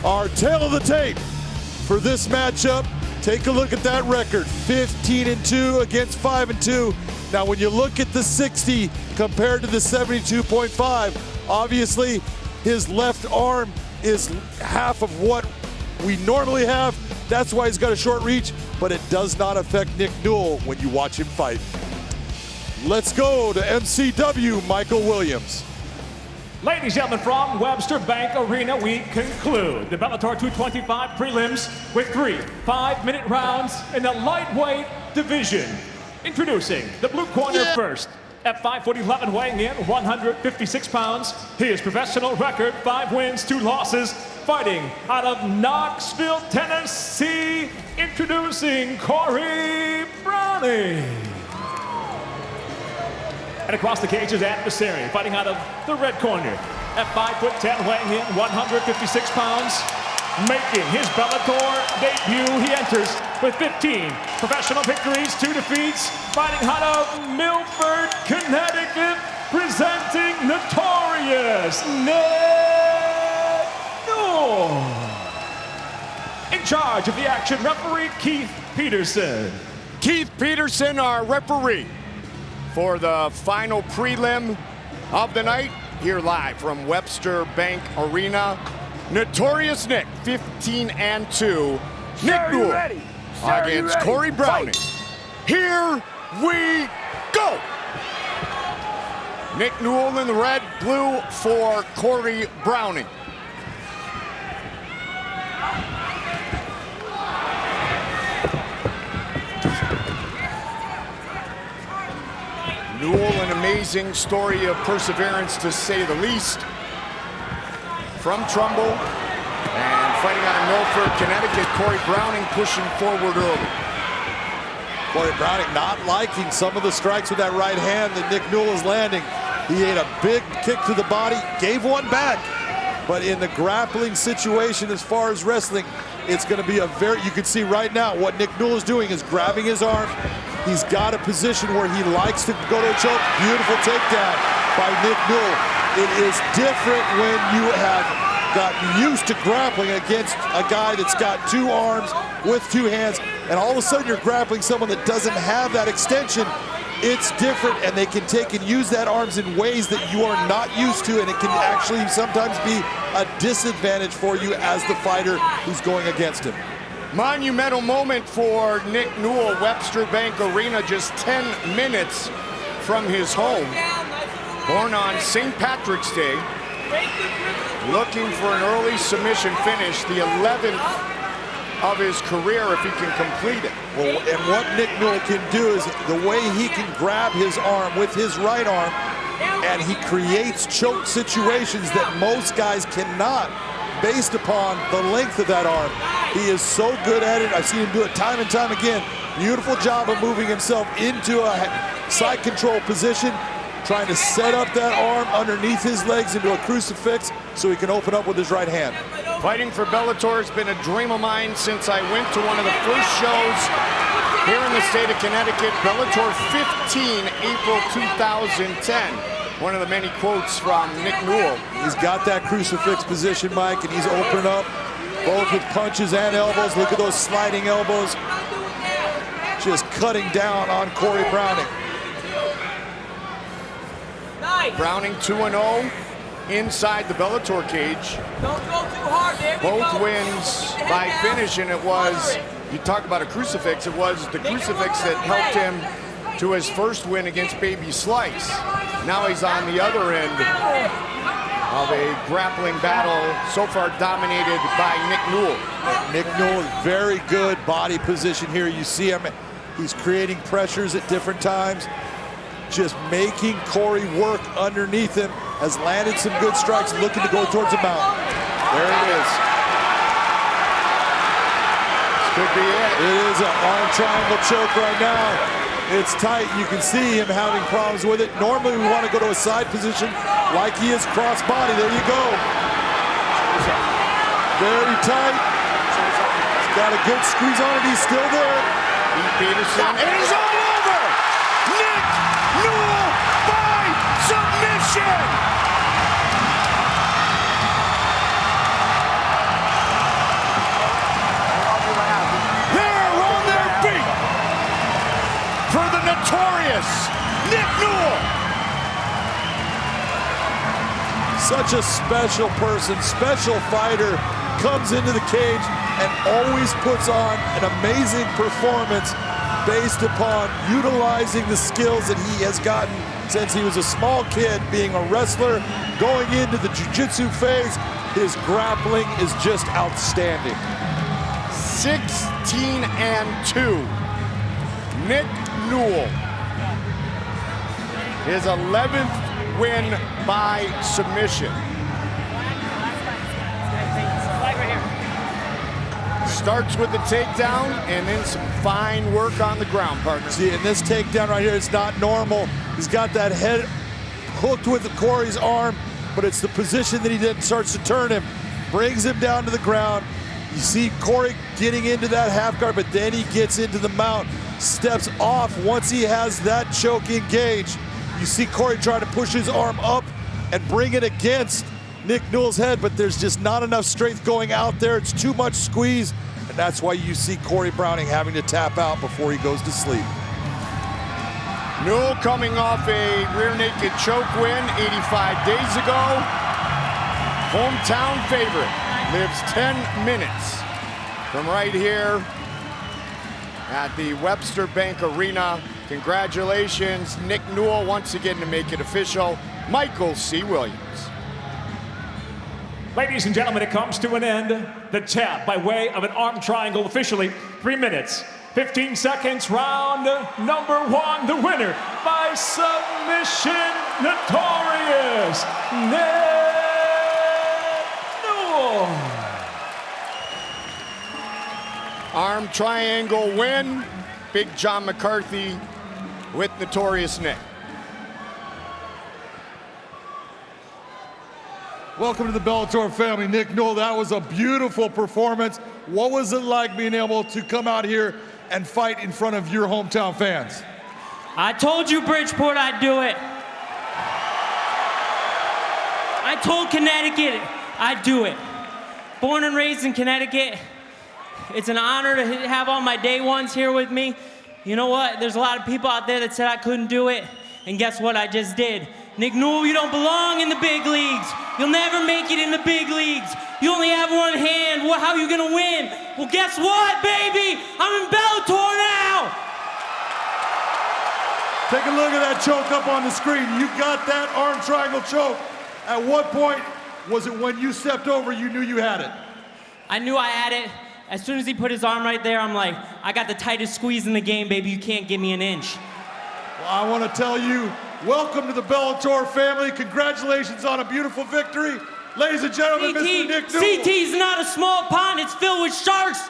Our tail of the tape for this matchup. Take a look at that record, 15-2 against 5-2. Now, when you look at the 60 compared to the 72.5, obviously his left arm is half of what we normally have. That's why he's got a short reach, but it does not affect Nick Newell when you watch him fight. Let's go to MCW, Michael Williams. Ladies and gentlemen, from Webster Bank Arena, we conclude the Bellator 225 prelims with 3 5-minute rounds in the lightweight division. Introducing the blue corner first. At 5'11", weighing in 156 pounds, his professional record, 5 wins, 2 losses, fighting out of Knoxville, Tennessee, introducing Corey Browning. And across the cage is adversary, fighting out of the red corner. At 5'10", weighing in 156 pounds, making his Bellator debut, he enters with 15 professional victories, 2 defeats, fighting out of Milford, Connecticut, presenting notorious Nick Newell. In charge of the action, referee Keith Peterson. Keith Peterson, our referee, for the final prelim of the night, here live from Webster Bank Arena. Notorious Nick, 15-2. Nick Newell against Corey Browning. Here we go. Nick Newell in the red, blue for Corey Browning. Newell, an amazing story of perseverance, to say the least. From Trumbull and fighting out of Milford, Connecticut, Corey Browning pushing forward early. Corey Browning not liking some of the strikes with that right hand that Nick Newell is landing. He ate a big kick to the body, gave one back. But in the grappling situation, as far as wrestling, it's going to be a very, you can see right now what Nick Newell is doing is grabbing his arm. He's got a position where he likes to go to a choke. Beautiful takedown by Nick Newell. It is different when you have gotten used to grappling against a guy that's got 2 arms with 2 hands, and all of a sudden you're grappling someone that doesn't have that extension. It's different, and they can take and use that arms in ways that you are not used to, and it can actually sometimes be a disadvantage for you as the fighter who's going against him. Monumental moment for Nick Newell, Webster Bank Arena, just 10 minutes from his home. Born on St. Patrick's Day, looking for an early submission finish, the 11th of his career if he can complete it. Well, and what Nick Newell can do is the way he can grab his arm with his right arm, and he creates choke situations that most guys cannot, based upon the length of that arm. He is so good at it. I've seen him do it time and time again. Beautiful job of moving himself into a side control position, trying to set up that arm underneath his legs into a crucifix so he can open up with his right hand. Fighting for Bellator has been a dream of mine since I went to one of the first shows here in the state of Connecticut, Bellator 15, April 2010. One of the many quotes from Nick Newell. He's got that crucifix position, Mike, and he's opening up both with punches and elbows. Look at those sliding elbows. Just cutting down on Corey Browning. Nice. Browning 2-0 inside the Bellator cage. Don't go too hard, there we Both go. wins by finish, and it was, you talk about a crucifix, it was the crucifix that helped him to his first win against Baby Slice. Now he's on the other end of a grappling battle, so far dominated by Nick Newell. Nick Newell, very good body position here. You see him, he's creating pressures at different times, just making Corey work underneath him. Has landed some good strikes, looking to go towards the mount. There it is. This could be it. It is an arm triangle choke right now. It's tight. You can see him having problems with it. Normally we want to go to a side position like he is cross body. There you go. Very tight. He's got a good squeeze on it. He's still there. Pete Peterson, and he's all over! Nick Newell by submission! Such a special person, special fighter, comes into the cage and always puts on an amazing performance based upon utilizing the skills that he has gotten since he was a small kid, being a wrestler, going into the jiu-jitsu phase. His grappling is just outstanding. 16-2. Nick Newell. His 11th win by submission. Starts with the takedown and then some fine work on the ground, partner. See, in this takedown right here, it's not normal. He's got that head hooked with Corey's arm, but it's the position that he then starts to turn him, brings him down to the ground. You see Corey getting into that half guard, but then he gets into the mount, steps off once he has that choke engaged. You see Corey trying to push his arm up and bring it against Nick Newell's head, but there's just not enough strength going out there. It's too much squeeze, and that's why you see Corey Browning having to tap out before he goes to sleep. Newell coming off a rear naked choke win 85 days ago. Hometown favorite, lives 10 minutes from right here at the Webster Bank Arena. Congratulations, Nick Newell, once again to make it official, Michael C. Williams. Ladies and gentlemen, it comes to an end. The tap by way of an arm triangle, officially 3 minutes, 15 seconds, round number one. The winner by submission, notorious Nick Newell. Arm triangle win, Big John McCarthy with Notorious Nick. Welcome to the Bellator family. Nick Newell, that was a beautiful performance. What was it like being able to come out here and fight in front of your hometown fans? I told you, Bridgeport, I'd do it. I told Connecticut I'd do it. Born and raised in Connecticut. It's an honor to have all my day ones here with me. You know what? There's a lot of people out there that said I couldn't do it, and guess what? I just did. Nick Newell, you don't belong in the big leagues. You'll never make it in the big leagues. You only have one hand. Well, how are you gonna win? Well, guess what, baby? I'm in Bellator now! Take a look at that choke up on the screen. You got that arm triangle choke. At what point was it when you stepped over you knew you had it? I knew I had it. As soon as he put his arm right there, I'm like, I got the tightest squeeze in the game, baby. You can't give me an inch. Well, I want to tell you, welcome to the Bellator family. Congratulations on a beautiful victory. Ladies and gentlemen, Mr. Nick Newell. CT's not a small pond. It's filled with sharks.